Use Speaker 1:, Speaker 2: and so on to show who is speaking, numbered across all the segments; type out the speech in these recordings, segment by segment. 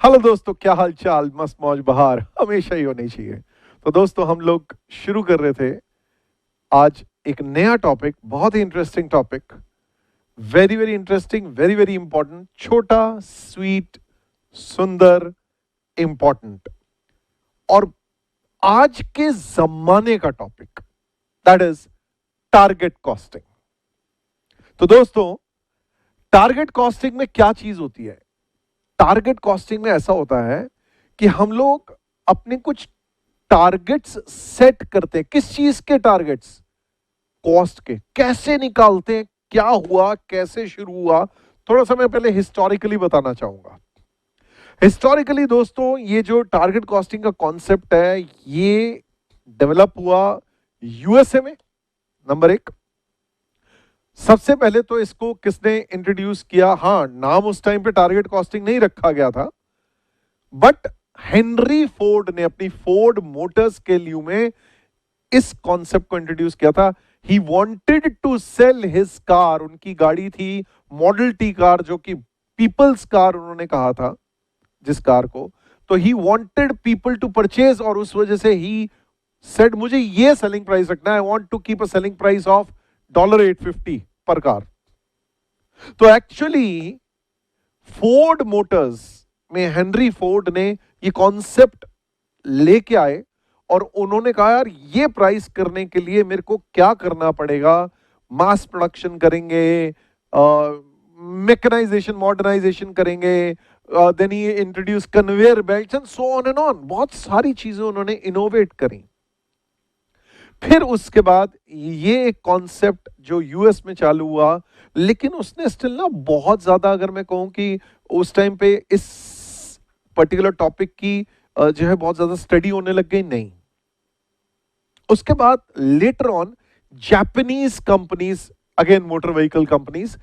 Speaker 1: Hello दोस्तों, क्या हाल चाल। मस्त मौज बहार हमेशा ही होनी चाहिए। तो दोस्तों, हम लोग शुरू कर रहे थे आज एक नया टॉपिक, बहुत ही interesting topic, very very interesting, very very important, छोटा, स्वीट, सुंदर, इंपॉर्टेंट और आज के जमाने का topic, that is target costing. तो दोस्तों, टारगेट कॉस्टिंग में क्या चीज होती है? टारगेट कॉस्टिंग में ऐसा होता है कि हम लोग अपने कुछ टारगेट्स सेट करते हैं। किस चीज के टारगेट्स? कॉस्ट के। कैसे निकालते हैं, क्या हुआ, कैसे शुरू हुआ, थोड़ा सा मैं पहले हिस्टोरिकली बताना चाहूंगा। हिस्टोरिकली दोस्तों, ये जो टारगेट कॉस्टिंग का कॉन्सेप्ट है, ये डेवलप हुआ यूएसए में, नंबर एक। सबसे पहले तो इसको किसने इंट्रोड्यूस किया? हाँ, नाम उस टाइम पे टारगेट कॉस्टिंग नहीं रखा गया था, बट हेनरी फोर्ड ने अपनी फोर्ड मोटर्स के लिए में इस कॉन्सेप्ट को इंट्रोड्यूस किया था। He wanted to sell his car. उनकी गाड़ी थी मॉडल टी कार, जो कि पीपल्स कार उन्होंने कहा था जिस कार को। तो he wanted people to purchase, और उस वजह से ही सेड मुझे ये सेलिंग प्राइस रखना है। I want to keep a selling price of $850 पर कार। तो एक्चुअली फोर्ड मोटर्स में हेनरी फोर्ड ने ये कॉन्सेप्ट लेके आए और उन्होंने कहा, यार ये प्राइस करने के लिए मेरे को क्या करना पड़ेगा? मास प्रोडक्शन करेंगे, मैकेनाइजेशन, मॉडर्नाइजेशन करेंगे, then he introduce conveyor belts and so on and on. बहुत सारी चीजें उन्होंने इनोवेट करी। फिर उसके बाद ये एक कॉन्सेप्ट जो यूएस में चालू हुआ, लेकिन उसने स्टिल ना बहुत ज्यादा, अगर मैं कहूं कि उस टाइम पे इस पर्टिकुलर टॉपिक की जो है बहुत ज्यादा स्टडी होने लग गई नहीं। उसके बाद later on Japanese companies, again motor vehicle companies,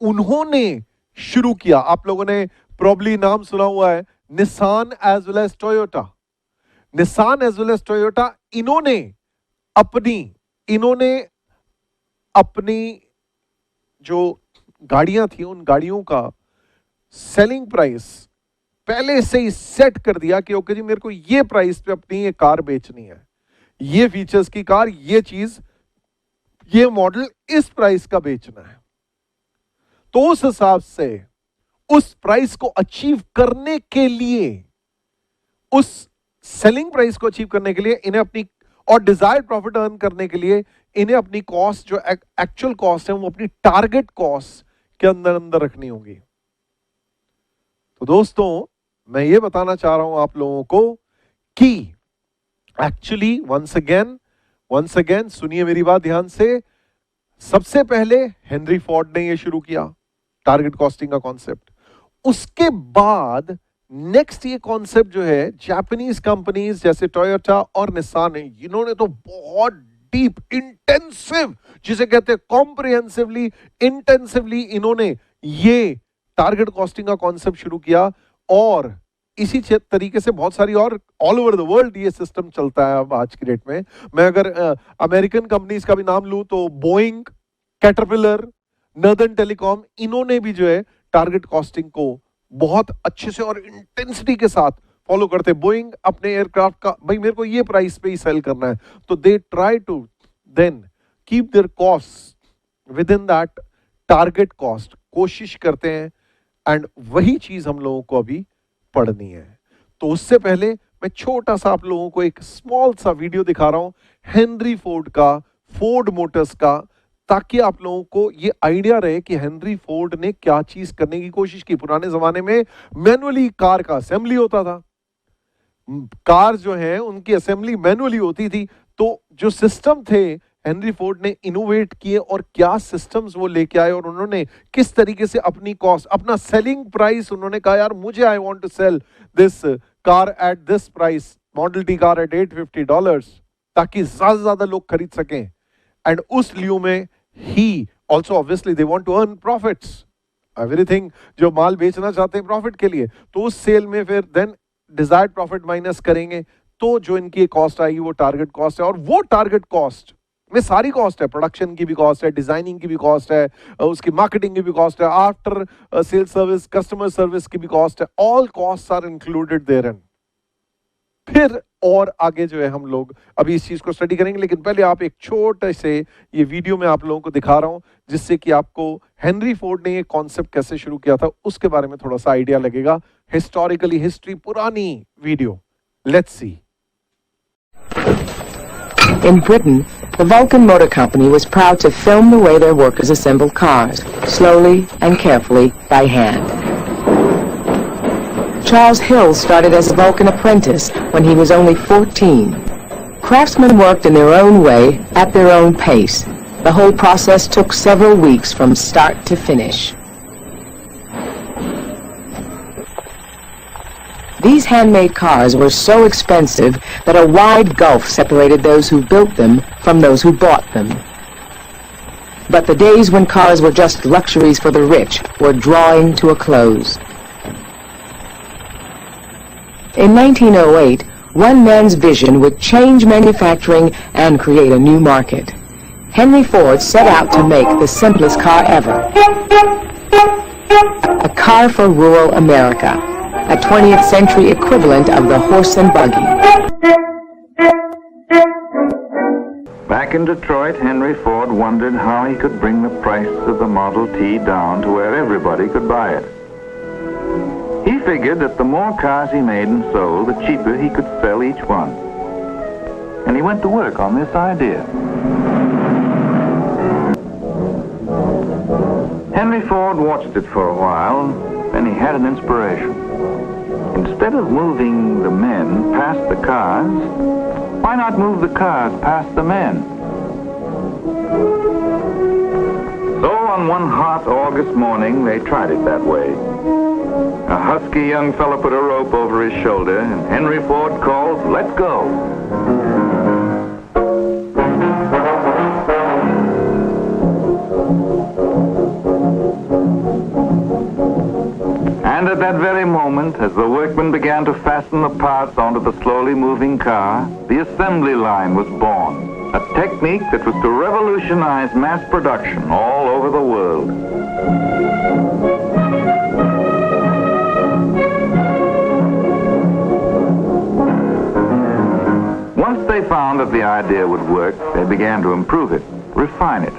Speaker 1: उन्होंने शुरू किया। आप लोगों ने प्रॉब्ली नाम सुना हुआ है, Nissan as well as Toyota. Nissan as well as Toyota, इन्होंने अपनी जो गाड़ियां थी, उन गाड़ियों का सेलिंग प्राइस पहले से ही सेट कर दिया कि ओके जी, मेरे को ये प्राइस पे अपनी ये कार बेचनी है, ये फीचर्स की कार, ये चीज, ये मॉडल इस प्राइस का बेचना है। तो उस हिसाब से उस प्राइस को अचीव करने के लिए, उस सेलिंग प्राइस को अचीव करने के लिए इन्हें अपनी, और डिजायर्ड प्रॉफिट अर्न करने के लिए इन्हें अपनी कॉस्ट, जो एक्चुअल कॉस्ट है, वो अपनी टारगेट कॉस्ट के अंदर अंदर रखनी होगी। तो दोस्तों, मैं ये बताना चाह रहा हूं आप लोगों को कि एक्चुअली वंस अगेन सुनिए मेरी बात ध्यान से। सबसे पहले हेनरी फोर्ड ने ये शुरू किया टारगेट कॉस्टिंग का कॉन्सेप्ट। उसके बाद नेक्स्ट ये कॉन्सेप्ट जो है, जापानीज कंपनीज जैसे टोयोटा और निसान है, इन्होंने तो बहुत डीप, इंटेंसिव, जिसे कहते हैं कॉम्प्रिहेंसिवली, इंटेंसिवली इन्होंने ये टारगेट कॉस्टिंग का कॉन्सेप्ट शुरू किया। और इसी तरीके से बहुत सारी और ऑल ओवर द वर्ल्ड ये सिस्टम चलता है अब आज की डेट में। मैं अगर अमेरिकन कंपनीज का भी नाम लूं तो बोइंग, कैटरपिलर, नर्दर्न टेलीकॉम, इन्होंने भी जो है टारगेट कॉस्टिंग को बहुत अच्छे से और इंटेंसिटी के साथ फॉलो करते। बोइंग अपने एयरक्राफ्ट का, भाई मेरे को ये प्राइस पे ही सेल करना है, तो they try to then keep their cost within that target cost, कोशिश करते हैं। एंड वही चीज हम लोगों को अभी पढ़नी है। तो उससे पहले मैं छोटा सा आप लोगों को एक स्मॉल सा वीडियो दिखा रहा हूं हेनरी फोर्ड का, फोर्ड मोटर्स का, ताकि आप लोगों को ये आइडिया रहे कि हेनरी फोर्ड ने क्या चीज करने की कोशिश की। पुराने जमाने में मैनुअली कार का असेंबली होता था, कार जो है उनकी असेंबली मैनुअली होती थी। तो जो सिस्टम थे हेनरी फोर्ड ने इनोवेट किए, और क्या सिस्टम्स वो लेके आए, और उन्होंने किस तरीके से अपनी कॉस्ट, अपना सेलिंग प्राइस, उन्होंने कहा यार मुझे, I want to sell this car at this price, model T car at $850, ताकि ज्यादा से ज्यादा लोग खरीद सकें। एंड उस लियो में ही also obviously they want to earn profits, everything, जो माल बेचना चाहते हैं प्रॉफिट के लिए। तो उस सेल में फिर देन डिजायर्ड प्रॉफिट माइनस करेंगे, तो जो इनकी कॉस्ट आएगी वो टारगेट कॉस्ट है। और वो टारगेट कॉस्ट में सारी कॉस्ट है, प्रोडक्शन की भी कॉस्ट है, डिजाइनिंग की भी कॉस्ट है, उसकी मार्केटिंग की भी कॉस्ट है, after sale service, customer service की भी कॉस्ट है, all cost are included therein. फिर और आगे जो है हम लोग अभी इस चीज को स्टडी करेंगे, लेकिन पहले आप एक छोटे से ये वीडियो में आप लोगों को दिखा रहा हूं, जिससे कि आपको हेनरी फोर्ड ने ये कॉन्सेप्ट कैसे शुरू किया था उसके बारे में थोड़ा सा आइडिया लगेगा। हिस्टोरिकली हिस्ट्री, पुरानी video, let's see.
Speaker 2: In Britain, the Vulcan Motor Company was proud to film the way their workers assembled cars, slowly and carefully by hand. Charles Hill started as a Vulcan apprentice when he was only 14. Craftsmen worked in their own way, at their own pace. The whole process took several weeks from start to finish. These handmade cars were so expensive that a wide gulf separated those who built them from those who bought them. But the days when cars were just luxuries for the rich were drawing to a close. In 1908, one man's vision would change manufacturing and create a new market. Henry Ford set out to make the simplest car ever. A car for rural America. A 20th century equivalent of the horse and buggy.
Speaker 3: Back in Detroit, Henry Ford wondered how he could bring the price of the Model T down to where everybody could buy it. He figured that the more cars he made and sold, the cheaper he could sell each one. And he went to work on this idea. Henry Ford watched it for a while, then he had an inspiration. Instead of moving the men past the cars, why not move the cars past the men? So on one hot August morning, they tried it that way. A husky young fellow put a rope over his shoulder, and Henry Ford called, "Let's go." And at that very moment, as the workmen began to fasten the parts onto the slowly moving car, the assembly line was born, a technique that was to revolutionize mass production all over the world. Once they found that the idea would work, they began to improve it, refine it.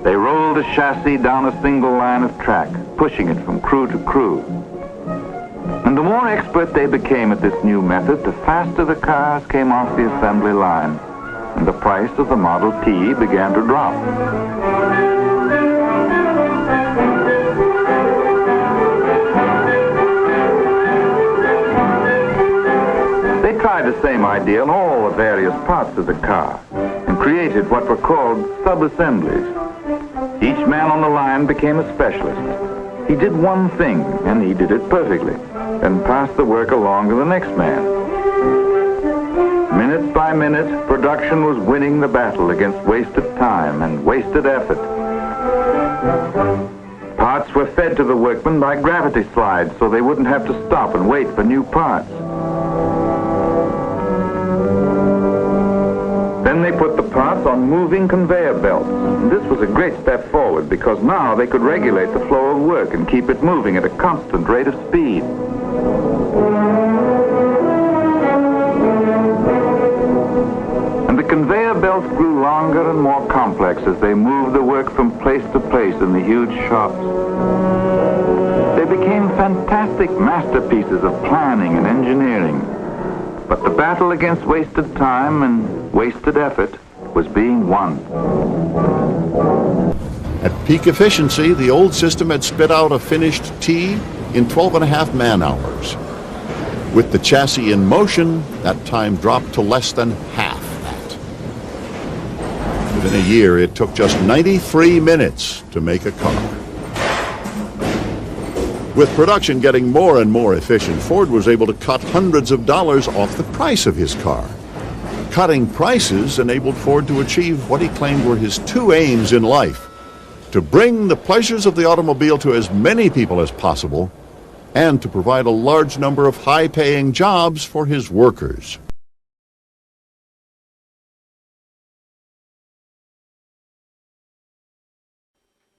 Speaker 3: They rolled the chassis down a single line of track, pushing it from crew to crew. And the more expert they became at this new method, the faster the cars came off the assembly line, and the price of the Model T began to drop. They tried the same idea on all the various parts of the car, and created what were called sub-assemblies. Each man on the line became a specialist. He did one thing, and he did it perfectly, then passed the work along to the next man. Minute by minute, production was winning the battle against wasted time and wasted effort. Parts were fed to the workmen by gravity slides so they wouldn't have to stop and wait for new parts. Then they put the parts on moving conveyor belts. This was a great step forward because now they could regulate the flow of work and keep it moving at a constant rate of speed. And the conveyor belts grew longer and more complex as they moved the work from place to place in the huge shops. They became fantastic masterpieces of planning and engineering. But the battle against wasted time and wasted effort was being won.
Speaker 4: At peak efficiency, the old system had spit out a finished T in 12.5 man-hours. With the chassis in motion, that time dropped to less than half that. Within a year, it took just 93 minutes to make a car. With production getting more and more efficient, Ford was able to cut hundreds of dollars off the price of his car. Cutting prices enabled Ford to achieve what he claimed were his two aims in life: to bring the pleasures of the automobile to as many people as possible, and to provide a large number of high-paying jobs for his workers.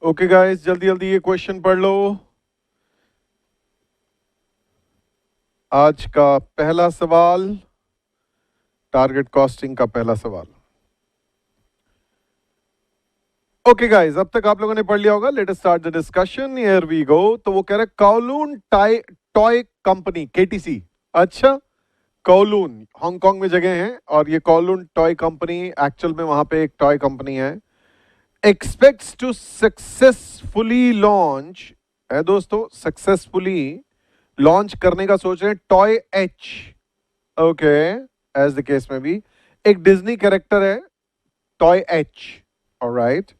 Speaker 1: Okay guys, जल्दी जल्दी ये question पढ़ लो। आज का पहला सवाल, target costing का पहला सवाल। ओके गाइस, अब तक आप लोगों ने पढ़ लिया होगा। Let us start the discussion, here we go. तो वो कह रहा है कौलून टॉय कंपनी, केटीसी। अच्छा, कौलून हांगकांग में जगह है और ये कौलून टॉय कंपनी एक्चुअल में वहां पे एक टॉय कंपनी है। एक्सपेक्ट्स टू सक्सेसफुली लॉन्च है दोस्तों, सक्सेसफुली लॉन्च करने का सोच रहे हैं toy H. Okay, as the case में भी एक डिज्नी कैरेक्टर है टॉय एच। ऑलराइट,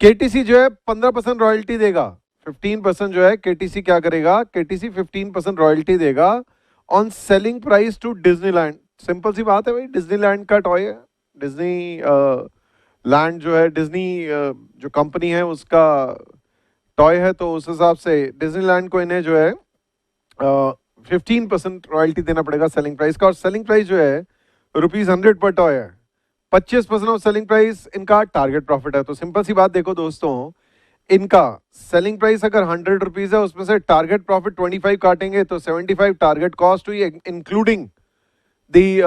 Speaker 1: केटीसी जो है 15% रॉयल्टी देगा, 15% जो है केटीसी क्या करेगा, केटीसी 15% रॉयल्टी देगा on selling price to Disneyland. Simple सी बात है भाई, डिज्नीलैंड का टॉय है, डिज्नी लैंड जो है, डिज्नी जो कंपनी है उसका टॉय है, तो उस हिसाब से डिज्नीलैंड को इन्हें जो है 15% रॉयल्टी देना पड़ेगा सेलिंग प्राइस का। और सेलिंग प्राइस जो है ₹100 पर टॉय है। 25% ऑफ सेलिंग प्राइस इनका टारगेट प्रॉफिट है। तो सिंपल सी बात देखो दोस्तों, इनका सेलिंग प्राइस अगर ₹100 है, उसमें से टारगेट प्रॉफिट 25 काटेंगे तो 75 टारगेट कॉस्ट हुई, इंक्लूडिंग दी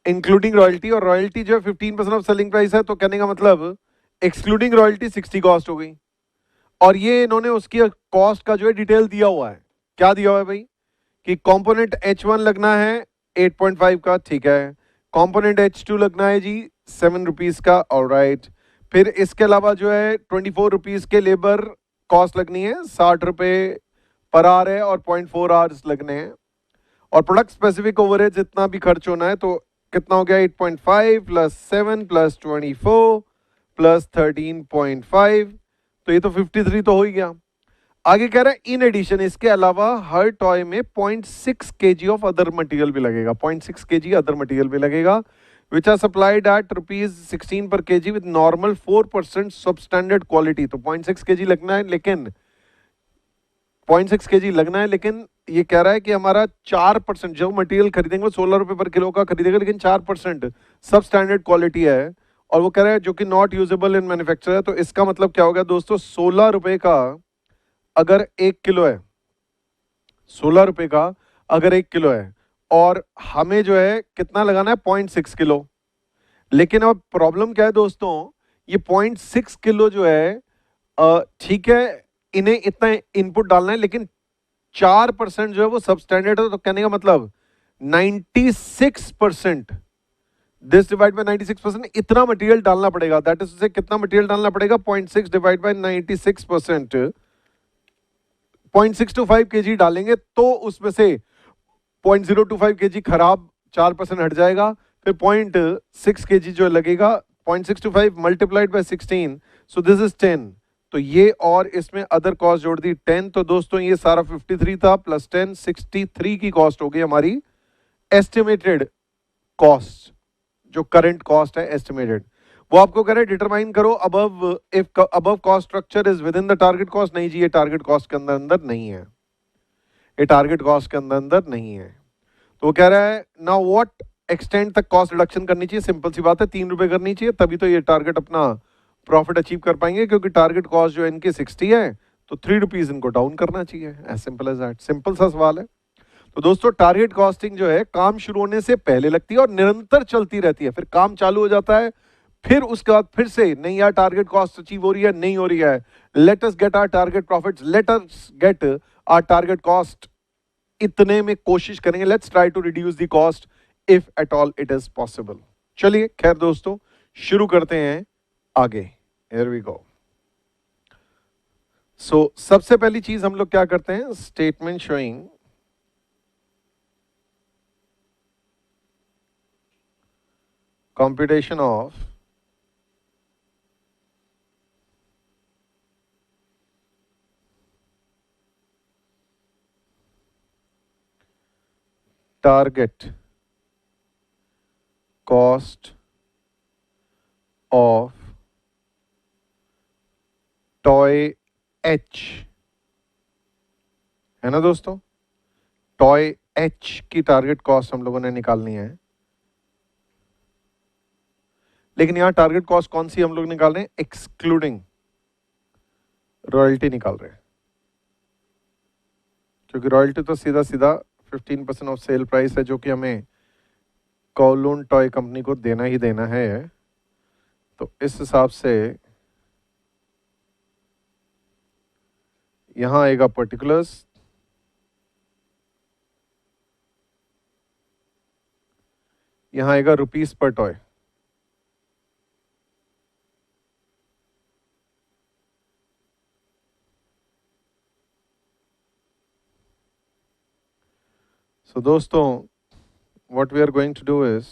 Speaker 1: इंक्लूडिंग रॉयल्टी। और रॉयल्टी जो है 15% ऑफ सेलिंग प्राइस है, तो कहने का मतलब एक्सक्लूडिंग रॉयल्टी 60 कॉस्ट हो गई। और ये इन्होंने उसकी कॉस्ट का जो है डिटेल दिया हुआ है। क्या दिया हुआ है भाई, कि कंपोनेंट H1 लगना है 8.5 का, ठीक है। कंपोनेंट H2 लगना है जी ₹7 का, ऑलराइट। फिर इसके अलावा जो है ₹24 के लेबर कॉस्ट लगनी है, ₹60 पर आवर है, और 0.4 आवर्स लगने हैं। और प्रोडक्ट स्पेसिफिक ओवरहेड जितना भी खर्च होना है, तो कितना हो गया, 8.5 प्लस 7 प्लस 24 प्लस 13.5, तो ये तो 53 तो हो ही गया। आगे कह रहा है इन एडिशन, इसके अलावा हर टॉय में 0.6 kg ऑफ अदर मटेरियल भी लगेगा, 0.6 kg अदर मटेरियल भी लगेगा, विच आर सप्लाइड एट ₹16 पर kg with normal 4% substandard quality. तो 0.6 kg लगना है, लेकिन 0.6 kg लगना है, लेकिन ये कह रहा है कि हमारा 4% जो मटेरियल खरीदेंगे वो ₹16 पर किलो का खरीदेगा, लेकिन 4% सब स्टैंडर्ड क्वालिटी है। और वो कह रहा है जो कि नॉट यूजेबल इन मैन्युफैक्चर है। तो इसका मतलब क्या होगा दोस्तों, ₹16 का अगर 1 किलो है, ₹16 का अगर 1 किलो है, और हमें जो है कितना लगाना है, 0.6 किलो। लेकिन अब प्रॉब्लम क्या है दोस्तों, ये 0.6 किलो जो है, ठीक है, इन्हें इतना इनपुट डालना है, लेकिन 4% जो है वो सब स्टैंडर्ड है। तो कहने का मतलब 96%, दिस डिवाइड बाय 96%, इतना मटेरियल डालना पड़ेगा। दैट इज कितना मटेरियल डालना पड़ेगा, 0.6 डिवाइड बाय 96%, 0.625 kg डालेंगे, तो उसमें से 0.025 kg खराब 4% हट जाएगा, फिर 0.6 kg जो लगेगा, 0.625 multiplied by 16, so this is 10। तो ये और इसमें अदर कॉस्ट जोड़ दी 10। तो दोस्तों ये सारा 53 था प्लस 10, 63 की कॉस्ट हो गई हमारी एस्टिमेटेड कॉस्ट, जो करंट कॉस्ट है एस्टिमेटेड। वो आपको कह रहे हैं डिटरमाइन करो above, if above cost structure is within the target cost. नहीं जी, ये टारगेट कॉस्ट के अंदर अंदर नहीं है, ये टारगेट कॉस्ट के अंदर अंदर नहीं है। तो वो कह रहा है नाउ व्हाट एक्सटेंड तक कॉस्ट रिडक्शन करनी चाहिए। सिंपल सी बात है, ₹3 करनी चाहिए, तभी तो ये टारगेट अपना प्रॉफिट अचीव कर पाएंगे, क्योंकि टारगेट कॉस्ट जो है इनकी 60 है, तो ₹3 इनको डाउन करना चाहिए, as simple as that. Simple सा सवाल है। तो दोस्तों टारगेट कॉस्टिंग जो है काम शुरू होने से पहले लगती है और निरंतर चलती रहती है। फिर काम चालू हो जाता है, फिर उसके बाद फिर से नहीं यार टारगेट कॉस्ट अचीव हो रही है, नहीं हो रही है, let us get our target profits, let us get our target cost, इतने में कोशिश करेंगे। Let's try to reduce the cost if at all it is possible. चलिए खैर दोस्तों शुरू करते हैं आगे। Here we go. सो सबसे पहली चीज हम लोग क्या करते हैं, statement showing computation of target cost of toy H, है ना दोस्तों। टॉय H की टारगेट कॉस्ट हम लोगों ने निकालनी है। लेकिन यहां टारगेट कॉस्ट कौन सी हम लोग निकाल रहे हैं? एक्सक्लूडिंग रॉयल्टी निकाल रहे हैं, क्योंकि रॉयल्टी तो सीधा सीधा 15% ऑफ सेल प्राइस है जो कि हमें कॉलोन टॉय कंपनी को देना ही देना है। तो इस हिसाब से यहां आएगा पर्टिकुलर्स, यहां आएगा रुपीस पर टॉय। सो दोस्तों, what we are going to do is,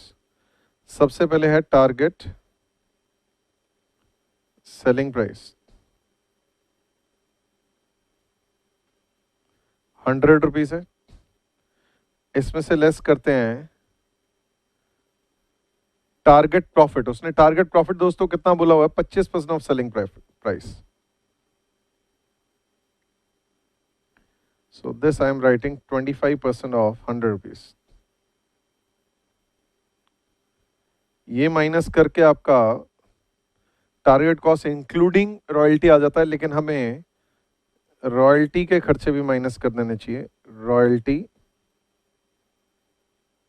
Speaker 1: सबसे पहले है टारगेट सेलिंग प्राइस 100 रुपीज है, इसमें से लेस करते हैं टारगेट प्रॉफिट। उसने टारगेट प्रॉफिट दोस्तों कितना बोला हुआ है? 25% of selling price. So this I am writing 25% of 100 rupees. ये माइनस करके आपका टारगेट कॉस्ट इंक्लूडिंग रॉयल्टी आ जाता है, लेकिन हमें रॉयल्टी के खर्चे भी माइनस कर देने चाहिए। Royalty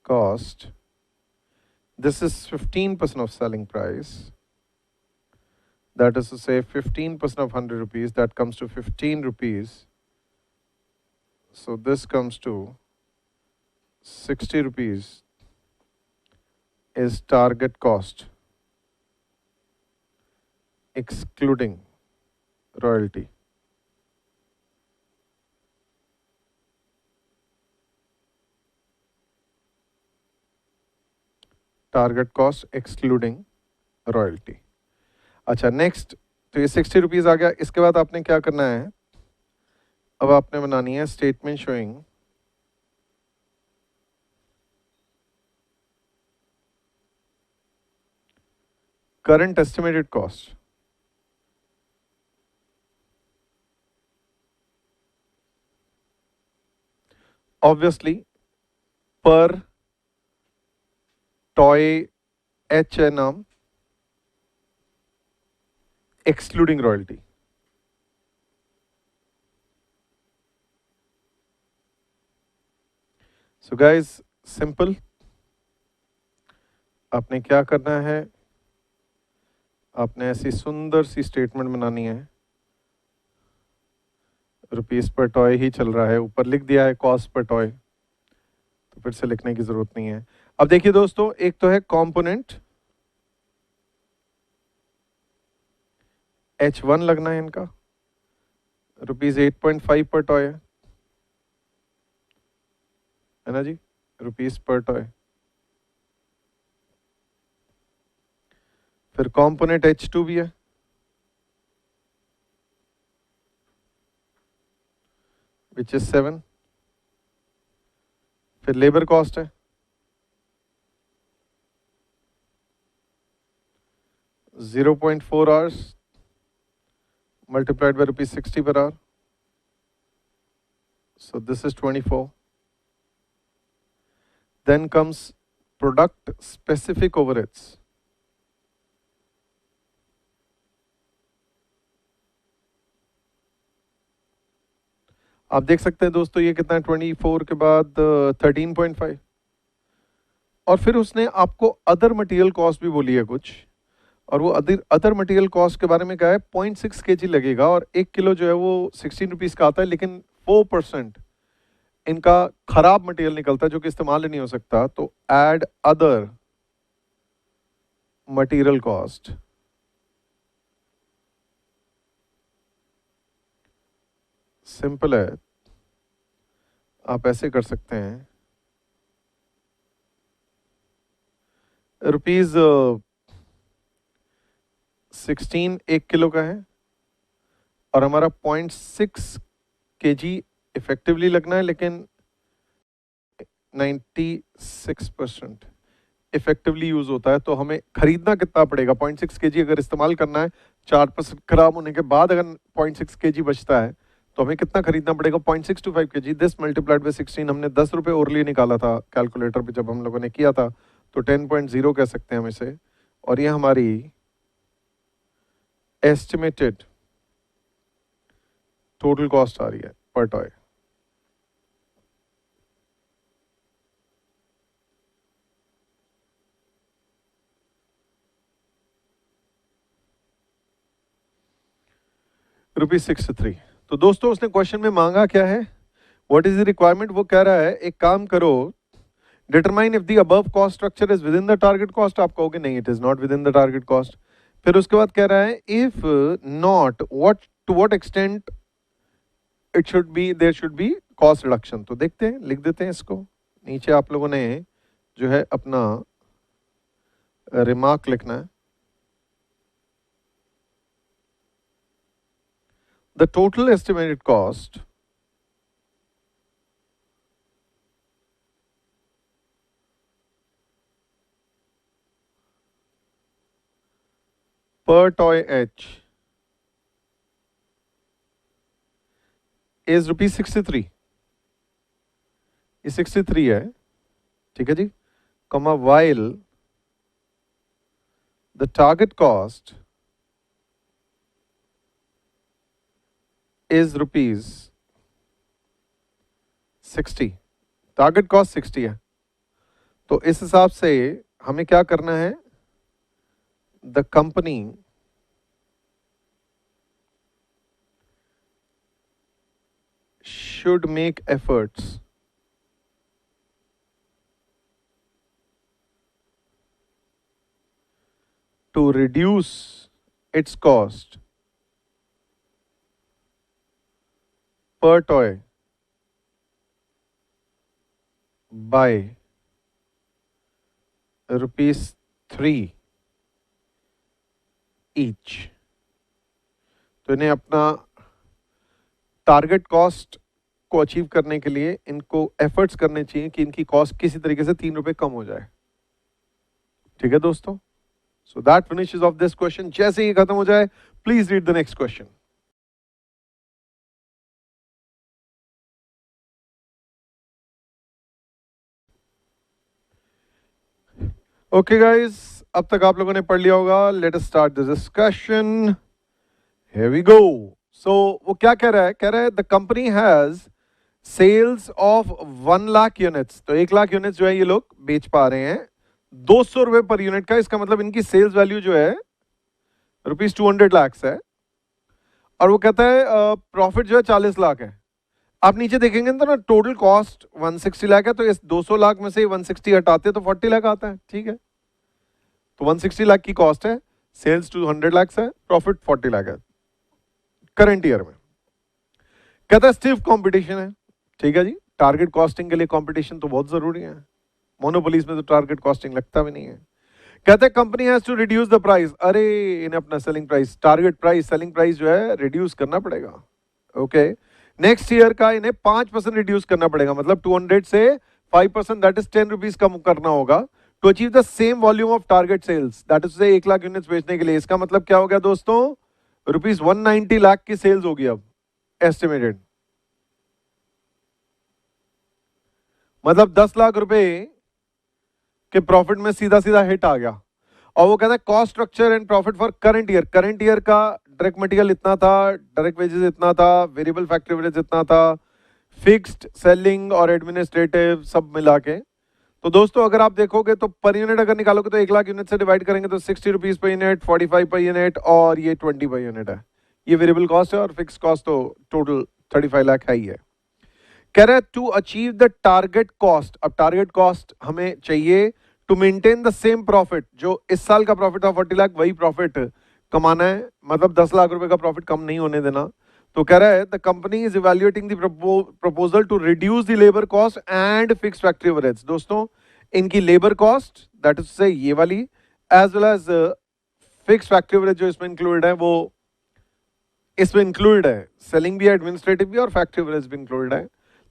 Speaker 1: cost, this is 15% of selling price. That is to say 15% of 100 rupees, that comes to 15 rupees. So this comes to 60 rupees is target cost excluding royalty. Target cost excluding royalty. अच्छा, next, तो ये 60 rupees आ गया। इसके बाद आपने क्या करना है? अब आपने बनानी है statement showing current estimated cost. Obviously per toy H है नाम, excluding royalty. So guys, simple, आपने क्या करना है? आपने ऐसी सुंदर सी स्टेटमेंट बनानी है। रुपीस पर टॉय ही चल रहा है, ऊपर लिख दिया है कॉस्ट पर टॉय, तो फिर से लिखने की जरूरत नहीं है। अब देखिए दोस्तों, एक तो है कंपोनेंट H1 लगना है इनका, रुपीज 8.5 पर टॉय है ना जी, रुपीस पर टॉय। फिर कंपोनेंट H2 भी है, विच इज 7। फिर लेबर कॉस्ट है 0.4 hours multiplied by rupees 60 per hour. So this is 24. Then comes product specific overheads. आप देख सकते हैं दोस्तों, ये कितना है? 24 के बाद 13.5। और फिर उसने आपको अदर मटेरियल कॉस्ट भी बोली है कुछ, और वो अदर मटेरियल कॉस्ट के बारे में क्या है? 0.6 kg लगेगा, और 1 किलो जो है वो 16 रुपीज़ का आता है, लेकिन 4% इनका खराब मटेरियल निकलता है जो कि इस्तेमाल ही नहीं हो सकता। तो add other material cost, simple है, आप ऐसे कर सकते हैं। रुपीज 16 1 किलो का है, और हमारा 0.6 kg इफेक्टिवली लगना है, लेकिन 96% इफेक्टिवली यूज होता है। तो हमें खरीदना कितना पड़ेगा? 0.6 kg अगर इस्तेमाल करना है, 4% खराब होने के बाद अगर 0.6 kg बचता है, तो हमें कितना खरीदना पड़ेगा? 0.625 kg। दिस मल्टीप्लाइड बाय 16, हमने 10 रुपये ओरली निकाला था कैलकुलेटर पे जब हम लोगों ने किया था, तो 10.0 कह सकते हैं हम इसे। और ये हमारी एस्टिमेटेड टोटल कॉस्ट आ रही है पर टॉय। ₹63। तो दोस्तों उसने क्वेश्चन में मांगा क्या है, व्हाट इज द रिक्वायरमेंट। वो कह रहा है एक काम करो, determine if the above cost structure is within the target cost. आप कहोगे नहीं, it is not within the target cost. फिर उसके बाद कह रहा है if not what to what extent it should be, there should be cost reduction. तो देखते हैं, लिख देते हैं इसको। नीचे आप लोगों ने जो है अपना रिमार्क लिखना है। The total estimated cost per toy H is ₹63। ये 63 है, ठीक है जी, comma while the target cost is ₹60। Target cost 60 है। तो इस हिसाब से हमें क्या करना है, the company should make efforts to reduce its cost per toy by ₹3 each। तो इन्हें अपना टारगेट कॉस्ट को अचीव करने के लिए इनको एफर्ट्स करने चाहिए कि इनकी कॉस्ट किसी तरीके से ₹3 कम हो जाए। ठीक है दोस्तों, so that finishes of this question. जैसे ही खत्म हो जाए please read the next question. Okay guys, अब तक आप लोगों ने पढ़ लिया होगा। Let us start the discussion. Here we go. So वो क्या कह रहा है, कह रहा है the company has sales of 1 lakh units. तो 1 लाख यूनिट्स जो है ये लोग बेच पा रहे हैं ₹200 पर यूनिट का। इसका मतलब इनकी सेल्स वैल्यू जो है ₹200 lakhs है। और वो कहता है प्रॉफिट जो है 40 लाख है। आप नीचे देखेंगे तो ना टोटल कॉस्ट 160 लाख है, तो इस 200 लाख में से 160 हटाते तो 40 लाख आता है। ठीक है, तो 160 लाख की कॉस्ट है, सेल्स 200 lakhs है, प्रॉफिट 40 लाख है करंट ईयर में। कहता है स्टिफ कंपटीशन है। ठीक है जी, टारगेट कॉस्टिंग के लिए कंपटीशन तो बहुत जरूरी है। मोनोपोलीज में तो टारगेट कॉस्टिंग लगता भी नहीं है। कहते हैं company has to reduce the price. अरे इन्हें अपना selling price, target price, selling price जो है रिड्यूस करना पड़ेगा। ओके, नेक्स्ट ईयर का इन्हें 5% रिड्यूस करना पड़ेगा, मतलब 200 से 5%, दैट इज ₹10 कम करना होगा to achieve the same volume of target sales. That is 1 lakh units बेचने के लिए। इसका मतलब क्या हो गया दोस्तों, ₹190 लाख की सेल्स होगी अब एस्टिमेटेड। मतलब 10 लाख रुपए के प्रॉफिट में सीधा सीधा हिट आ गया। और वो कहता है cost structure and profit for current year. Current year का डायरेक्ट मटेरियल इतना था, डायरेक्ट वेजेस इतना था, वेरिएबल फैक्ट्री एवरेज इतना था, फिक्स्ड सेलिंग और एडमिनिस्ट्रेटिव सब मिला के। तो दोस्तों अगर आप देखोगे तो पर यूनिट अगर निकालोगे तो 1 लाख यूनिट से डिवाइड करेंगे तो ₹60 पर यूनिट, 45 पर यूनिट और ये 20 पर यूनिट है। ये वेरिएबल कॉस्ट है और फिक्स कॉस्ट तो टोटल 35 लाख है ही है। कह रहा है to achieve the target cost. अब टारगेट कॉस्ट हमें चाहिए to maintain the same profit. जो इस साल का प्रॉफिट था 40 लाख, वही प्रॉफिट कमाना है, मतलब 10 लाख रुपए का प्रॉफिट कम नहीं होने देना। तो कह रहा है the company is evaluating the proposal to reduce the labour cost and fix factory overheads. दोस्तों इनकी लेबर कॉस्ट, दैट इज से ये वाली, as well as fix factory overhead जो इसमें इंक्लूडेड है वो इसमें इंक्लूडेड है। सेलिंग भी है, एडमिनिस्ट्रेटिव भी और फैक्ट्री ओवरहेड्स भी इंक्लूडेड है।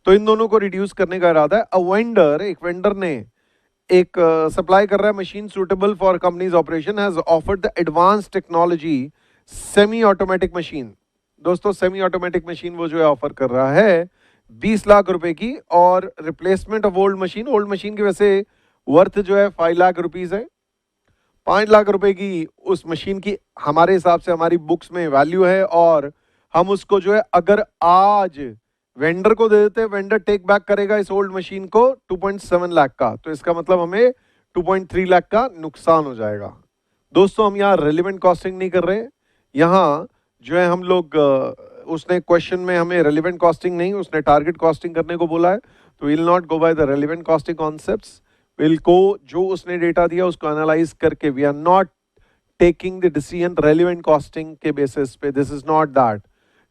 Speaker 1: तो इन दोनों को रिड्यूस करने का इरादा है। अ वेंडर, एक वेंडर ने एक सप्लाई कर रहा है machine suitable for companies operation, has offered the advance technology semi automatic machine. दोस्तों सेमी ऑटोमेटिक मशीन वो जो है ऑफर कर रहा है 20 लाख रुपए की, और replacement of old machine, old machine की वैसे वर्थ जो है 5 लाख रुपीज है। 5 लाख रुपए की उस मशीन की हमारे हिसाब से हमारी बुक्स में वैल्यू है, और हम उसको जो है अगर आज वेंडर को दे देते, वेंडर टेक बैक करेगा इस ओल्ड मशीन को 2.7 लाख का, तो इसका मतलब हमें 2.3 लाख का नुकसान हो जाएगा। दोस्तों हम यहाँ रेलिवेंट कॉस्टिंग नहीं कर रहे, यहाँ जो है हम लोग उसने क्वेश्चन में हमें रेलिवेंट कॉस्टिंग नहीं, उसने टारगेट कॉस्टिंग करने को बोला है, तो will not go by the relevant costing concepts, will को जो उसने डेटा दिया उसको एनालाइज करके, we are not taking the decision relevant costing के बेसिस पे, this is not that.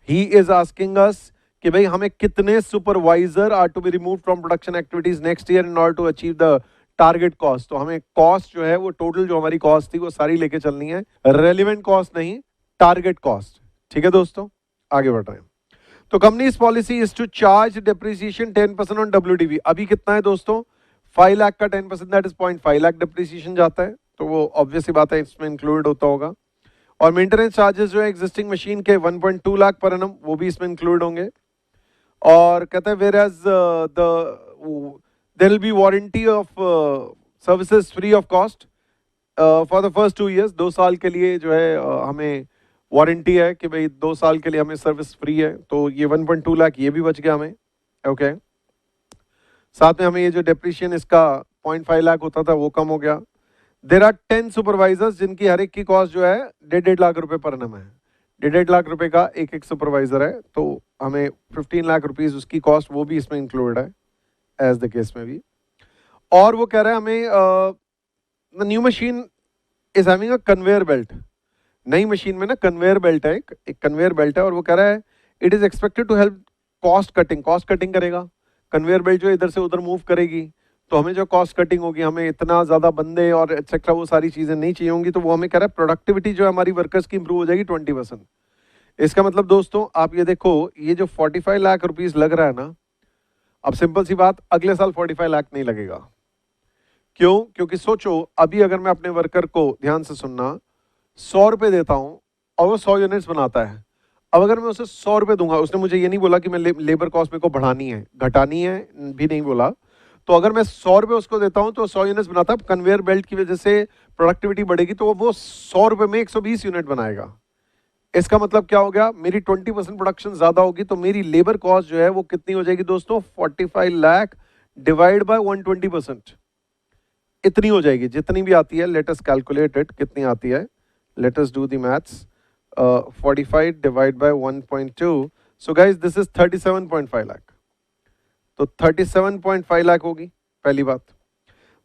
Speaker 1: He is asking us कि भाई हमें कितने supervisor are to be remove from production activities next year in order to achieve the target cost. तो हमें cost जो है वो टोटल जो हमारी कॉस्ट थी वो सारी लेके चलनी है, रेलिवेंट कॉस्ट नहीं, टारगेट कॉस्ट। ठीक है दोस्तों, आगे बढ़ रहे हैं। तो company's policy is to charge depreciation 10% on WDV। अभी कितना है दोस्तों, 5 लाख का 10% दैट इज 0.5 लाख डिप्रिसिएशन जाता है, तो वो ऑब्वियस सी बात है इसमें इंक्लूडेड होता होगा। और मेंटेनेंस चार्जेस जो है एग्जिस्टिंग मशीन के 1.2 लाख पर एनम, वो भी इसमें इंक्लूड होंगे। और कहते हैं whereas there will be warranty of services free of cost for the first 2 years, 2 साल के लिए जो है हमें वारंटी है कि भाई 2 साल के लिए हमें सर्विस फ्री है, तो ये 1.2 लाख ये भी बच गया हमें। ओके, साथ में हमें ये जो डेप्रिशिएशन इसका 0.5 लाख होता था वो कम हो गया। देर आर 10 सुपरवाइजर्स जिनकी हर एक की कॉस्ट जो है 1.5 लाख रुपए पर एनम है, 1.5 लाख रुपए का एक सुपरवाइजर है, तो हमें 15 लाख रुपीज उसकी कॉस्ट वो भी इसमें इंक्लूड है एज द केस में भी। और वो कह रहा है हमें new machine is having a conveyor belt, नई मशीन में ना कन्वेयर बेल्ट है, एक कन्वेयर बेल्ट है, और वो कह रहा है it is expected to help cost cutting करेगा, कन्वेयर बेल्ट जो इधर से उधर मूव करेगी, तो हमें जो कॉस्ट कटिंग होगी, हमें इतना ज़्यादा बंदे और एक्सेट्रा वो सारी चीज़ें नहीं चाहिए होंगी, तो वो हमें कह रहा है प्रोडक्टिविटी जो है हमारी वर्कर्स की इंप्रूव हो जाएगी 20%। इसका मतलब दोस्तों आप ये देखो, ये जो 45 लाख रुपीस लग रहा है ना, अब सिंपल सी बात, अगले साल 45 लाख नहीं लगेगा। क्यों? क्योंकि सोचो अभी अगर मैं अपने वर्कर को, ध्यान से सुनना, 100 रुपये देता हूँ और वो 100 यूनिट्स बनाता है, अब अगर मैं उसे 100 रुपये दूंगा, उसने मुझे ये नहीं बोला कि मैं लेबर कॉस्ट मेरे को बढ़ानी है घटानी है भी नहीं बोला, तो अगर मैं 100 रुपये उसको देता हूं तो 100 यूनिट्स बनाता है, कन्वेयर बेल्ट की वजह से प्रोडक्टिविटी बढ़ेगी, तो वो 100 रुपये में 120 यूनिट बनाएगा। इसका मतलब क्या हो गया, मेरी 20% प्रोडक्शन ज्यादा होगी, तो मेरी लेबर कॉस्ट जो है वो कितनी हो जाएगी दोस्तों, 45 लाख डिवाइड बाय 120%, इतनी हो जाएगी, जितनी भी आती है। लेट अस कैलकुलेट इट, कितनी आती है, let us do the maths. 45 divide bye 1.2, so guys this is 37.5 lakh, तो 37.5 लाख होगी पहली बात।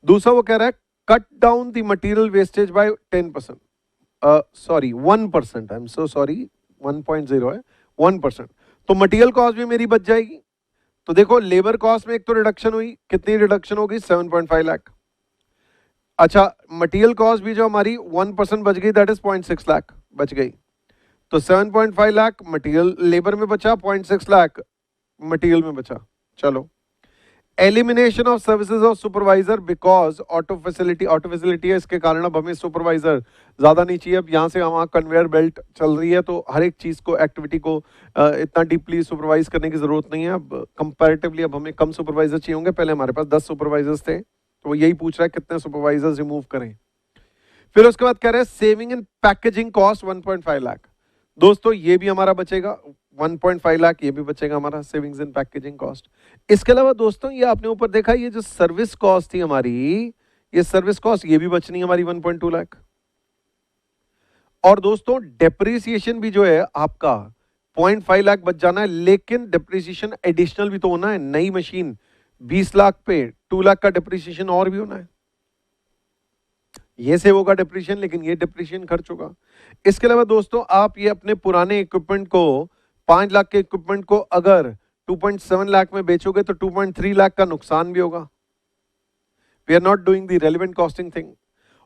Speaker 1: दूसरा वो कह रहा है cut down the material wastage by 10%, sorry 1%, I am so sorry, 1.0 है, 1%, तो मटेरियल कॉस्ट भी मेरी बच जाएगी। तो देखो लेबर कॉस्ट में एक तो रिडक्शन हुई, कितनी रिडक्शन होगी, 7.5 लाख। अच्छा, मटेरियल कॉस्ट भी जो हमारी 1% बच गई, दैट इज 0.6 लाख बच गई, तो 7.5 लाख मटेरियल लेबर में बचा, 0.6 लाख मटेरियल में बचा। चलो, elimination of services of supervisor because auto facility है, इसके कारण अब हमें सुपरवाइजर ज्यादा नहीं चाहिए। अब यहाँ से वहाँ कन्वेयर बेल्ट चल रही है, तो हर एक चीज को, एक्टिविटी को इतना डीपली सुपरवाइज करने की जरूरत नहीं है। अब कंपैरेटिवली अब हमें कम सुपरवाइजर चाहिए होंगे, पहले हमारे पास 10 सुपरवाइजर्स थे, तो वो यही पूछ रहा है कितने सुपरवाइजर्स रिमूव करें। फिर उसके बाद कह रहे हैं saving in packaging cost 1.5 lakh, दोस्तों ये भी हमारा बचेगा 1.5 लाख, ये भी बचेगा हमारा सेविंग्स इन पैकेजिंग कॉस्ट। इसके अलावा दोस्तों ये आपने ऊपर देखा, ये जो सर्विस कॉस्ट थी हमारी, ये सर्विस कॉस्ट ये भी बचनी है हमारी 1.2 लाख। और दोस्तों डेप्रिसिएशन भी जो है आपका 0.5 लाख बच जाना है, लेकिन डेप्रिसिएशन एडिशनल भी तो होना है, नई मशीन 20 लाख पे 2 लाख का डेप्रिसिएशन और भी होना है, ये सेव होगा डेप्रिसिएशन, लेकिन ये डेप्रिसिएशन खर्च होगा। इसके अलावा दोस्तों आप ये अपने पुराने इक्विपमेंट को, 5 लाख के इक्विपमेंट को अगर 2.7 लाख में बेचोगे तो 2.3 लाख का नुकसान भी होगा। We are not doing the relevant costing thing.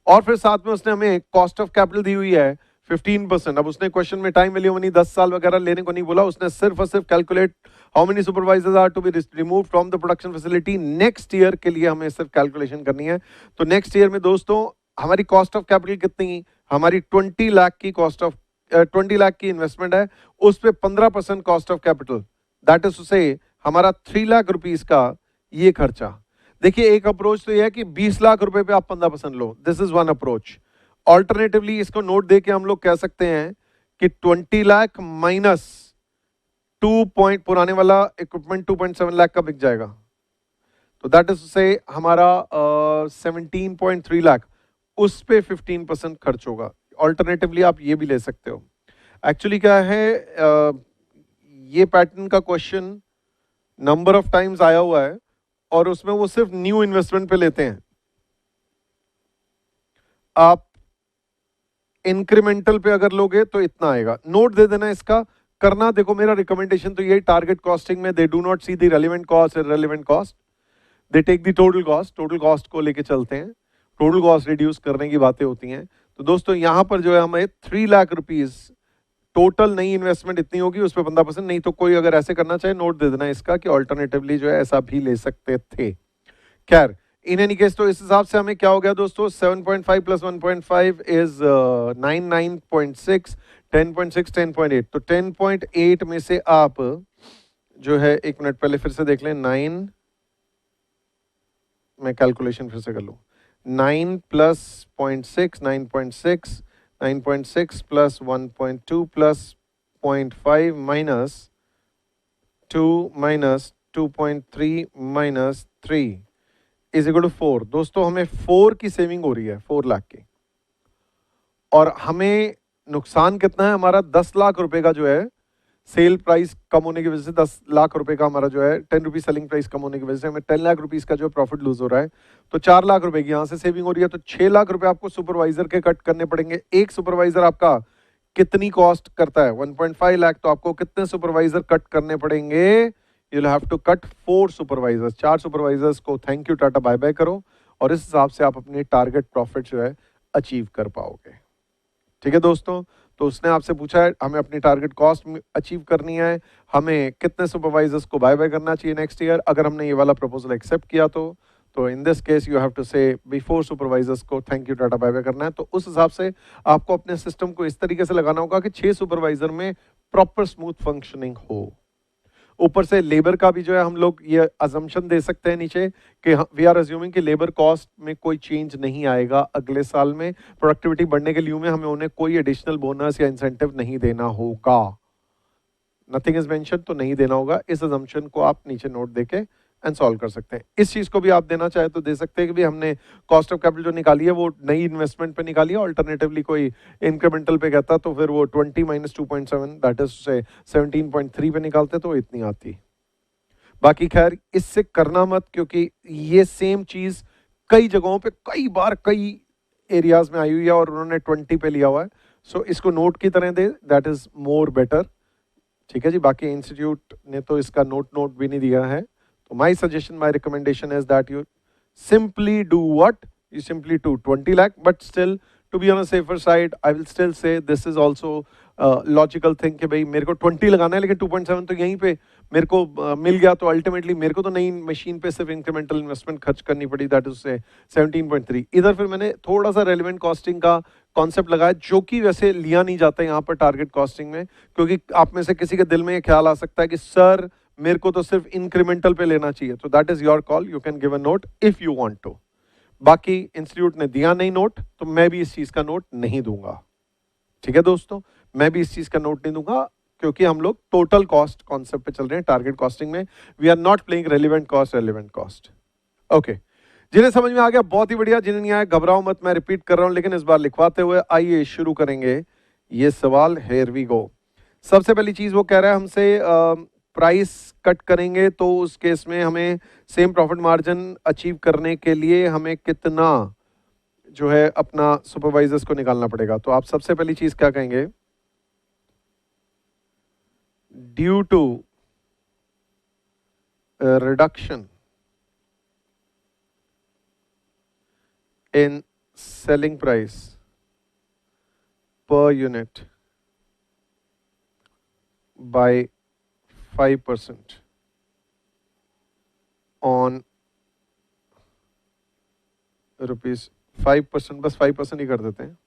Speaker 1: और फिर साथ में उसने हमें कॉस्ट ऑफ कैपिटल दी हुई है 15%। अब उसने क्वेश्चन में टाइम वैल्यू मनी 10 साल वगैरह लेने को नहीं बोला, उसने सिर्फ और सिर्फ calculate how many supervisors are to be remove from the production facility next year के लिए हमें सिर्फ कैलकुलेशन करनी है। तो नेक्स्ट ईयर में दोस्तों हमारी कॉस्ट ऑफ कैपिटल कितनी, हमारी 20 लाख की कॉस्ट ऑफ 20 लाख की इन्वेस्टमेंट है, उस पे 15% cost of capital, that is to say हमारा 3 लाख रुपीस का ये खर्चा। देखिए एक अप्रोच तो ये है कि 20 लाख रुपए पे आप 15% लो, this is one approach. Alternatively इसको नोट दे के हम लोग कह सकते हैं कि 20 लाख माइनस 2 पॉइंट पुराने वाला इक्विपमेंट 2.7 लाख का बिक जाएगा, तो दैट इज से हमारा 17.3 लाख, उस पे 15% खर्च होगा। ऑल्टरनेटिवली आप ये भी ले सकते हो। एक्चुअली क्या है, ये पैटर्न का क्वेश्चन नंबर ऑफ टाइम्स आया हुआ है और उसमें वो सिर्फ न्यू इन्वेस्टमेंट पे लेते हैं। आप इंक्रीमेंटल पे अगर लोगे तो इतना आएगा। नोट दे देना इसका। करना देखो, मेरा रिकमेंडेशन तो यही, टारगेट कॉस्टिंग में they do not see the relevant cost, irrelevant cost, they take the total cost, total cost को लेके चलते हैं, टोटल कॉस्ट रिड्यूस करने की बातें होती हैं। तो दोस्तों यहां पर जो है हमें 3 लाख रुपीज टोटल नई इन्वेस्टमेंट इतनी होगी, उस पर 15%, नहीं तो कोई अगर ऐसे करना चाहे नोट दे देना इसका कि ऑल्टरनेटिवली जो है ऐसा भी ले सकते थे। खैर इन एनी केस, तो इस हिसाब से हमें क्या हो गया दोस्तों, 7.5 प्लस 1.5 इज 9, 9.6, 10.6, 10.8। तो 10.8 में से आप जो है, एक मिनट पहले फिर से देख लें, 9, मैं कैलकुलेशन फिर से कर लूं, 9 plus 0.6, 9.6, 9.6 plus 1.2 plus 0.5 minus 2 minus 2.3 minus 3 is equal to 4। दोस्तों हमें 4 की सेविंग हो रही है, 4 लाख की, और हमें नुकसान कितना है, हमारा 10 लाख रुपए का जो है सेल प्राइस कम होने की वजह से, 10 लाख रुपए का हमारा जो है 10 रुपीज सेलिंग प्राइस कम होने की वजह से हमें 10 लाख रुपीज का जो प्रॉफिट लूज हो रहा है। तो 4 लाख रुपए की यहां से सेविंग हो रही है, तो 6 लाख रुपए आपको सुपरवाइजर के कट करने पड़ेंगे। एक सुपरवाइजर आपका कितनी कॉस्ट करता है, 1.5 लाख, तो आपको कितने सुपरवाइजर कट करने पड़ेंगे, you will have to cut 4 supervisors, 4 supervisors को thank you tata bye bye करो, और इस हिसाब से आप अपनी टारगेट प्रॉफिट जो है अचीव कर पाओगे। ठीक है दोस्तों, तो उसने आपसे पूछा है हमें अपनी टारगेट कॉस्ट अचीव करनी है, हमें कितने सुपरवाइजर्स को बाय बाय करना चाहिए नेक्स्ट ईयर। अगर हमने ये वाला प्रपोजल एक्सेप्ट किया तो in this case you have to say before supervisors को thank you tata bye bye करना है। तो उस हिसाब से आपको अपने सिस्टम को इस तरीके से लगाना होगा कि 6 सुपरवाइजर में प्रॉपर स्मूथ फंक्शनिंग हो। ऊपर से लेबर का भी जो है हम लोग ये अजम्पशन दे सकते हैं नीचे कि वी आर अज्यूमिंग कि लेबर कॉस्ट में कोई चेंज नहीं आएगा अगले साल में, प्रोडक्टिविटी बढ़ने के लिए में हमें उन्हें कोई एडिशनल बोनस या इंसेंटिव नहीं देना होगा, नथिंग इज मेंशन, तो नहीं देना होगा। इस अजम्पशन को आप नीचे नोट देके एंड सॉल्व कर सकते हैं। इस चीज को भी आप देना चाहे तो दे सकते हैं कि भी हमने कॉस्ट ऑफ कैपिटल जो निकाली है वो नई इन्वेस्टमेंट पे निकाली है, ऑल्टरनेटिवली कोई इंक्रीमेंटल पे कहता तो फिर वो 20 माइनस 2.7 दैट इज से 17.3 पे निकालते तो इतनी आती। बाकी खैर इससे करना मत, क्योंकि ये सेम चीज कई जगहों पे कई बार कई एरियाज में आई हुई है और उन्होंने 20 पे लिया हुआ है। सो इसको नोट की तरह दे, दैट इज मोर बेटर। ठीक है जी, बाकी इंस्टीट्यूट ने तो इसका नोट भी नहीं दिया है। तो my suggestion, my recommendation is that you simply do what? You simply do 20 lakh, but still to be on a safer side, I will still say this is also logical thing कि भाई मेरे को 20 लगाना है लेकिन 2.7 तो यहीं पे मेरे को मिल गया, तो अल्टीमेटली मेरे को तो नई मशीन पे सिर्फ इंक्रीमेंटल इन्वेस्टमेंट खर्च करनी पड़ी, दैट इज से 17.3। इधर फिर मैंने थोड़ा सा रेलिवेंट कॉस्टिंग का कॉन्सेप्ट लगाया, जो कि वैसे लिया नहीं जाता यहाँ पर टारगेट कॉस्टिंग में, क्योंकि आप में से किसी के दिल में ये ख्याल आ सकता है कि सर मेरे को तो सिर्फ इंक्रीमेंटल पे लेना चाहिए। तो that is your call, you can give a note if you want to. बाकी इंस्टीट्यूट ने दिया नहीं नोट, तो मैं भी इस चीज का नोट नहीं दूंगा। ठीक है दोस्तों, मैं भी इस चीज का नोट नहीं दूंगा, क्योंकि हम लोग टोटल कॉस्ट कॉन्सेप्ट पे चल रहे हैं टारगेट कॉस्टिंग में। We are not playing relevant cost. Okay, जिन्हें समझ में आ गया बहुत ही बढ़िया, जिन्हें नहीं आया घबराओ मत, मैं रिपीट कर रहा हूं लेकिन इस बार लिखवाते हुए। आइए शुरू करेंगे ये सवाल। Here we go. सबसे पहली चीज वो कह रहा है हमसे प्राइस कट करेंगे तो उस केस में हमें सेम प्रॉफिट मार्जिन अचीव करने के लिए हमें कितना जो है अपना सुपरवाइजर्स को निकालना पड़ेगा। तो आप सबसे पहली चीज क्या कहेंगे, due to reduction in selling price per unit by 5% on rupees 5%, बस 5% ही कर देते हैं,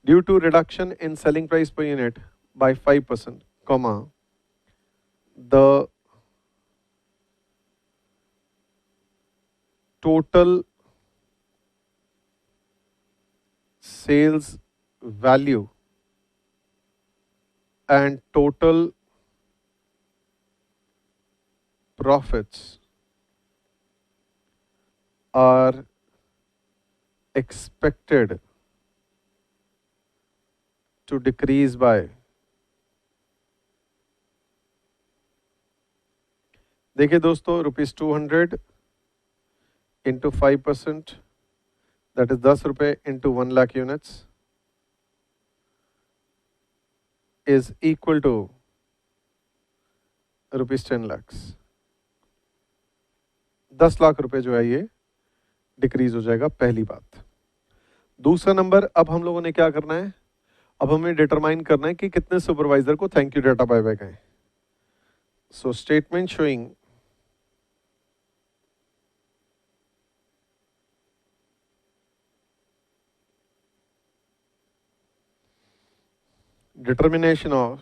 Speaker 1: due to reduction in selling price per unit by 5%, comma the total sales value and total profits are expected to decrease by, देखिए दोस्तों, ₹200 into 5%, that is 10 रुपए into 1 lakh units is equal to ₹10 lakhs. 10 lakh रुपए जो है ये decrease हो जाएगा, पहली बात. दूसरा नंबर, अब हम लोगों ने क्या करना है, अब हमें डिटरमाइन करना है कि कितने सुपरवाइजर को thank you tata bye bye कहें. So statement showing determination of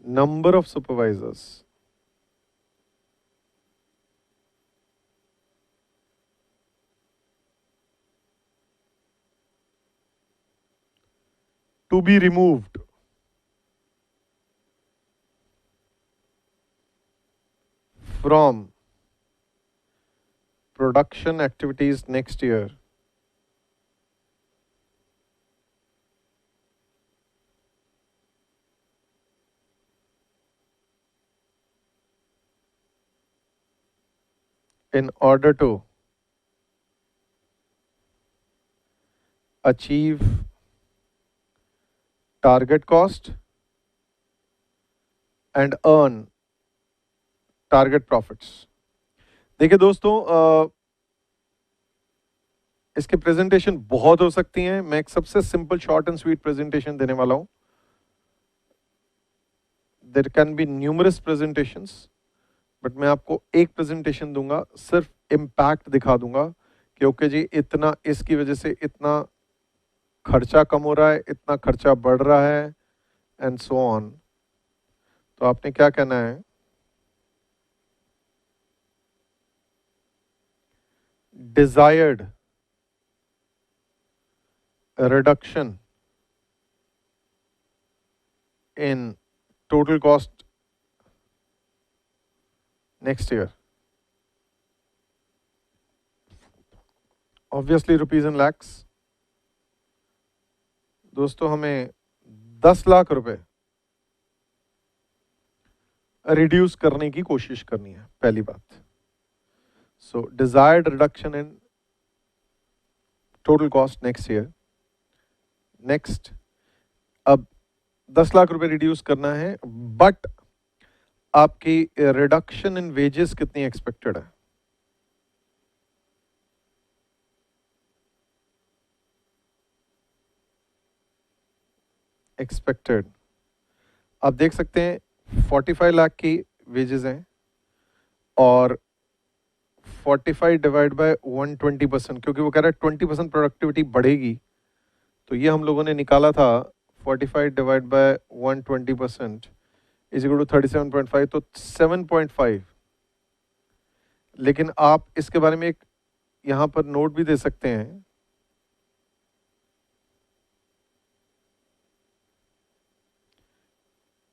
Speaker 1: number of supervisors to be removed from production activities next year in order to achieve target cost and earn target profits. देखिए दोस्तों, इसके presentation बहुत हो सकती हैं. मैं एक सबसे simple short and sweet presentation देने वाला हूं. There can be numerous presentations, but मैं आपको एक प्रेजेंटेशन दूंगा, सिर्फ इम्पैक्ट दिखा दूंगा कि ओके जी, इतना इसकी वजह से इतना खर्चा कम हो रहा है, इतना खर्चा बढ़ रहा है, एंड सो ऑन. तो आपने क्या कहना है, desired reduction in total cost next year. Obviously rupees in lakhs. दोस्तों, हमें 10 लाख रुपए रिड्यूस करने की कोशिश करनी है, पहली बात. So desired reduction in total cost next year. Next, अब 10 लाख रुपए रिड्यूस करना है, बट आपकी रिडक्शन इन वेजेस कितनी एक्सपेक्टेड है? एक्सपेक्टेड आप देख सकते हैं 45 लाख की वेजेस हैं और 45 डिवाइड बाय 120%, क्योंकि वो कह रहा है 20% प्रोडक्टिविटी बढ़ेगी, तो ये हम लोगों ने निकाला था 45 divide by 120% is equal to 37.5, तो 7.5. लेकिन आप इसके बारे में एक यहां पर नोट भी दे सकते हैं,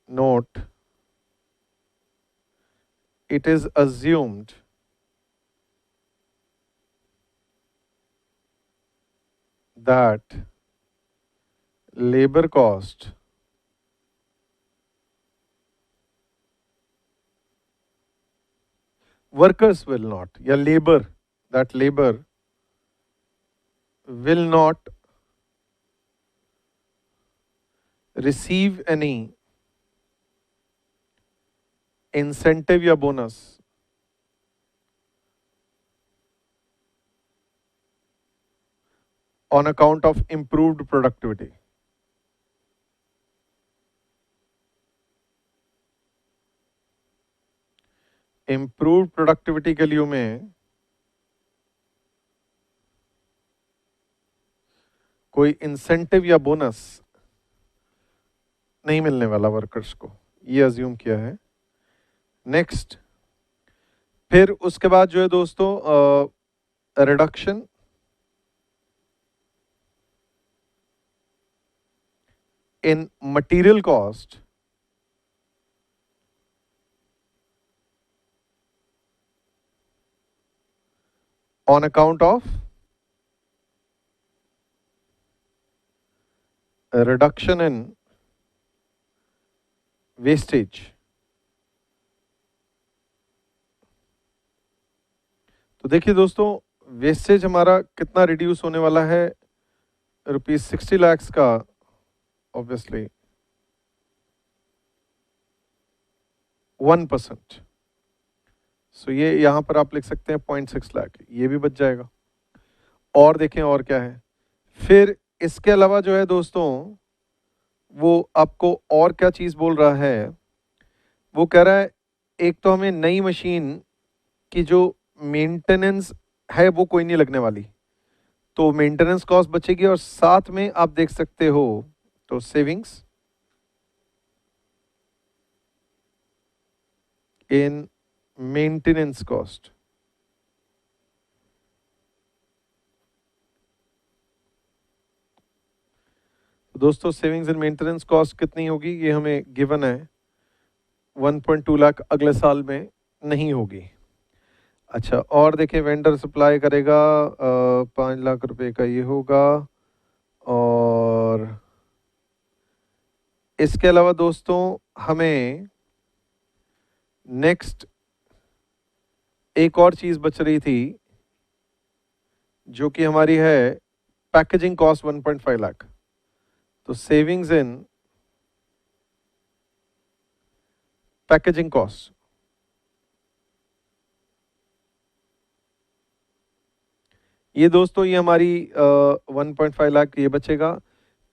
Speaker 1: note, it is assumed that labor cost workers will not, या labor, that labor will not receive any incentive या bonus on account of improved productivity. Improved productivity के लिए में कोई इंसेंटिव या बोनस नहीं मिलने वाला वर्कर्स को, ये अज्यूम किया है. नेक्स्ट, फिर उसके बाद जो है दोस्तों reduction in material cost on account of a reduction in wastage. तो देखिए दोस्तों, वेस्टेज हमारा कितना रिड्यूस होने वाला है, ₹60 lakhs का, ऑब्वियसली 1%। सो ये यहाँ पर आप लिख सकते हैं 0.6 लाख, ये भी बच जाएगा। और देखें और क्या है, फिर इसके अलावा जो है दोस्तों, वो आपको और क्या चीज़ बोल रहा है, वो कह रहा है एक तो हमें नई मशीन की जो मेंटेनेंस है वो कोई नहीं लगने वाली, तो मेंटेनेंस कॉस्ट बचेगी, और साथ में आप देख सकते हो तो सेविंग्स इन मेंटेनेंस कॉस्ट। दोस्तों सेविंग्स इन मेंटेनेंस कॉस्ट कितनी होगी, ये हमें गिवन है 1.2 लाख अगले साल में नहीं होगी। अच्छा, और देखिए वेंडर सप्लाई करेगा 5 लाख रुपए का, ये होगा। और इसके अलावा दोस्तों हमें नेक्स्ट एक और चीज बच रही थी जो कि हमारी है पैकेजिंग कॉस्ट 1.5 लाख। तो सेविंग्स इन पैकेजिंग कॉस्ट, ये दोस्तों ये हमारी 1.5 लाख ये बचेगा।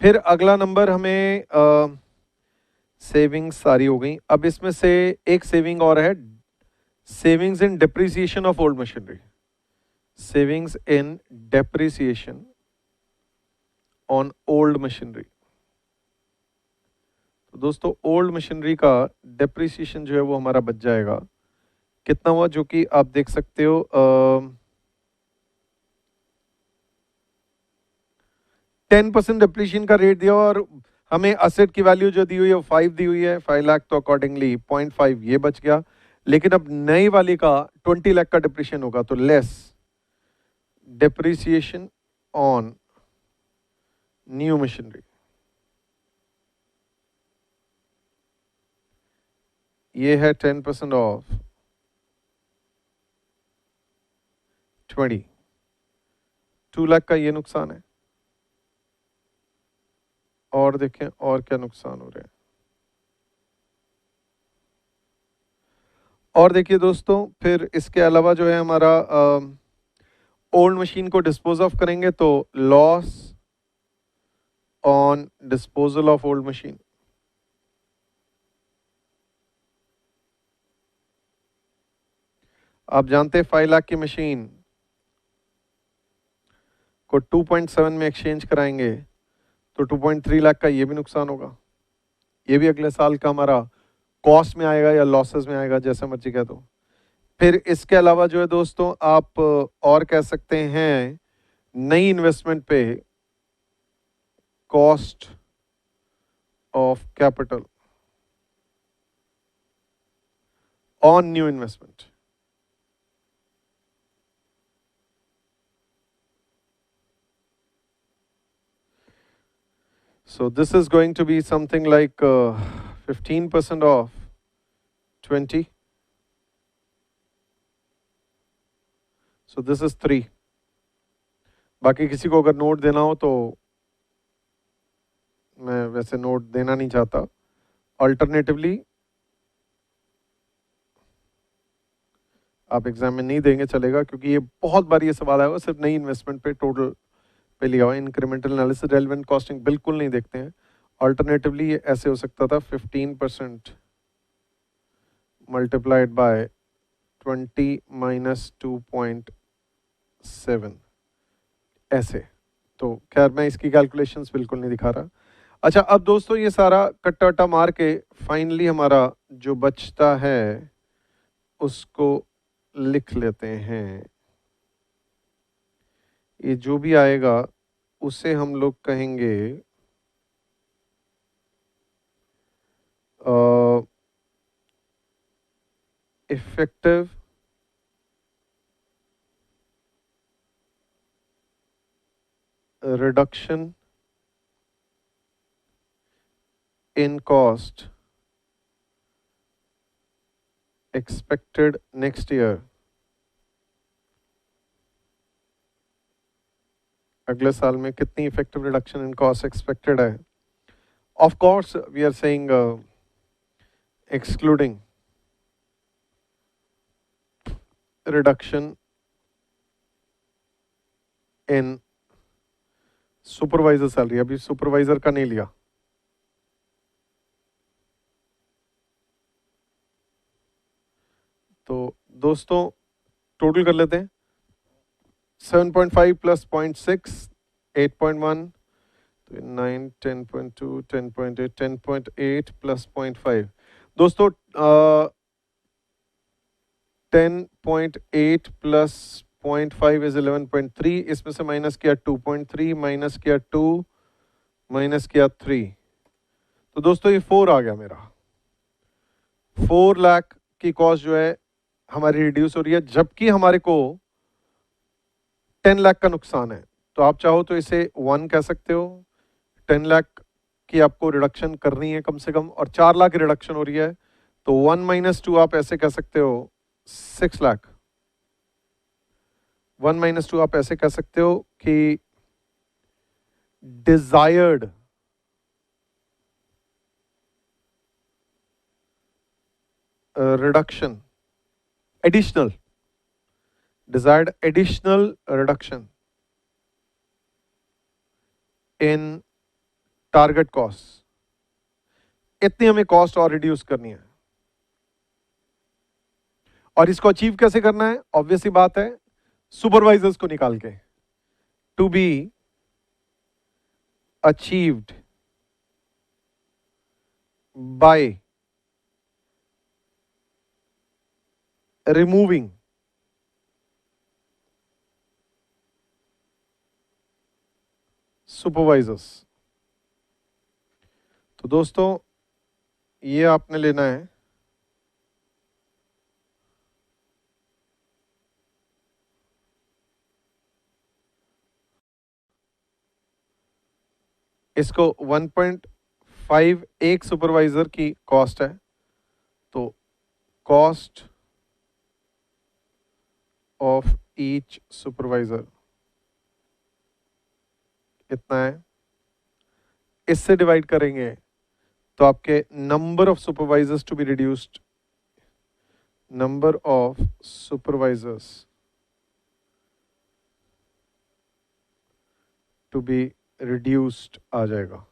Speaker 1: फिर अगला नंबर हमें सेविंग्स सारी हो गई। अब इसमें से एक सेविंग और है, savings in depreciation of old machinery, savings in depreciation on old machinery. तो दोस्तों ओल्ड मशीनरी का डेप्रिसिएशन जो है वो हमारा बच जाएगा, कितना हुआ, जो कि आप देख सकते हो 10% डेप्रिसिएशन का रेट दिया, और हमें असेट की वैल्यू जो दी हुई है 5 दी हुई है, 5 लाख, तो अकॉर्डिंगली 0.5 ये बच गया। लेकिन अब नई वाली का 20 लाख का डिप्रिशिएशन होगा, तो less depreciation on new machinery, ये है 10% ऑफ 20, 2 लाख का ये नुकसान है। और देखें और क्या नुकसान हो रहे हैं। और देखिए दोस्तों, फिर इसके अलावा जो है हमारा ओल्ड मशीन को डिस्पोज ऑफ करेंगे तो loss on disposal of old machine, आप जानते हैं 5 लाख की मशीन को 2.7 में एक्सचेंज कराएंगे तो 2.3 लाख का ये भी नुकसान होगा। ये भी अगले साल का हमारा कॉस्ट में आएगा या लॉसेस में आएगा, जैसा मर्जी कह दो। फिर इसके अलावा जो है दोस्तों आप और कह सकते हैं नई इन्वेस्टमेंट पे cost of capital on new investment. So this is going to be something like 15% off 20. So this is 3. बाकी किसी को अगर नोट देना हो तो मैं वैसे नोट देना नहीं चाहता। अल्टरनेटिवली आप एग्जाम में नहीं देंगे चलेगा, क्योंकि ये बहुत बार ये सवाल आएगा, सिर्फ नई इन्वेस्टमेंट पे टोटल पे लिया हुआ। इंक्रीमेंटल एनालिसिस रेलेवेंट कॉस्टिंग बिल्कुल नहीं देखते हैं। अल्टरनेटिवली ये ऐसे हो सकता था 15% मल्टीप्लाइड बाय 20 माइनस 2.7 ऐसे। तो खैर मैं इसकी कैलकुलेशंस बिल्कुल नहीं दिखा रहा। अच्छा, अब दोस्तों ये सारा कट्टा वट्टा मार के फाइनली हमारा जो बचता है उसको लिख लेते हैं। ये जो भी आएगा उसे हम लोग कहेंगे effective reduction in cost expected next year. अगले साल में कितनी effective reduction in cost expected है? Of course we are saying excluding reduction in supervisor salary. अभी सुपरवाइजर का नहीं लिया। तो दोस्तों टोटल कर लेते हैं। 7.5 प्लस 0.6 8.1 तो 9 10.2 10.8 10.8 प्लस 0.5 दोस्तों 10.8 प्लस 0.5 इज 11.3। इसमें से माइनस किया 2.3 माइनस किया 2 माइनस किया 3 तो दोस्तों ये 4 आ गया मेरा। 4 लाख की कॉस्ट जो है हमारी रिड्यूस हो रही है, जबकि हमारे को 10 लाख का नुकसान है। तो आप चाहो तो इसे 1 कह सकते हो। 10 लाख की आपको रिडक्शन करनी है कम से कम, और 4 लाख की रिडक्शन हो रही है, तो 1 माइनस 2 आप ऐसे कह सकते हो 6 लाख। 1 माइनस 2 आप ऐसे कह सकते हो कि desired reduction additional desired additional reduction in target costs। इतनी हमें कॉस्ट और रिड्यूस करनी है, और इसको अचीव कैसे करना है? ऑब्वियस सी बात है, सुपरवाइजर्स को निकाल के। To be achieved by removing supervisors. तो दोस्तों ये आपने लेना है इसको 1.5 एक सुपरवाइजर की कॉस्ट है, तो कॉस्ट ऑफ ईच सुपरवाइजर इतना है। इससे डिवाइड करेंगे तो आपके number of supervisors to be reduced, number of supervisors to be reduced आ जाएगा।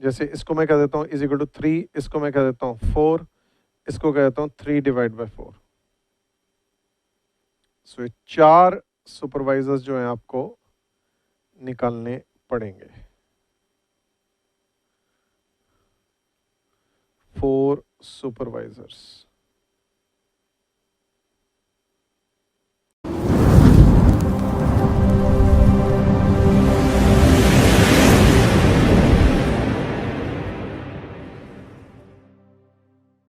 Speaker 1: जैसे इसको मैं कह देता हूं इज इक्वल टू 3, इसको मैं कह देता हूं 4, इसको कह देता हूं 3 डिवाइड बाय 4। सो ये 4 सुपरवाइजर्स जो हैं आपको निकालने पड़ेंगे। 4 सुपरवाइजर्स।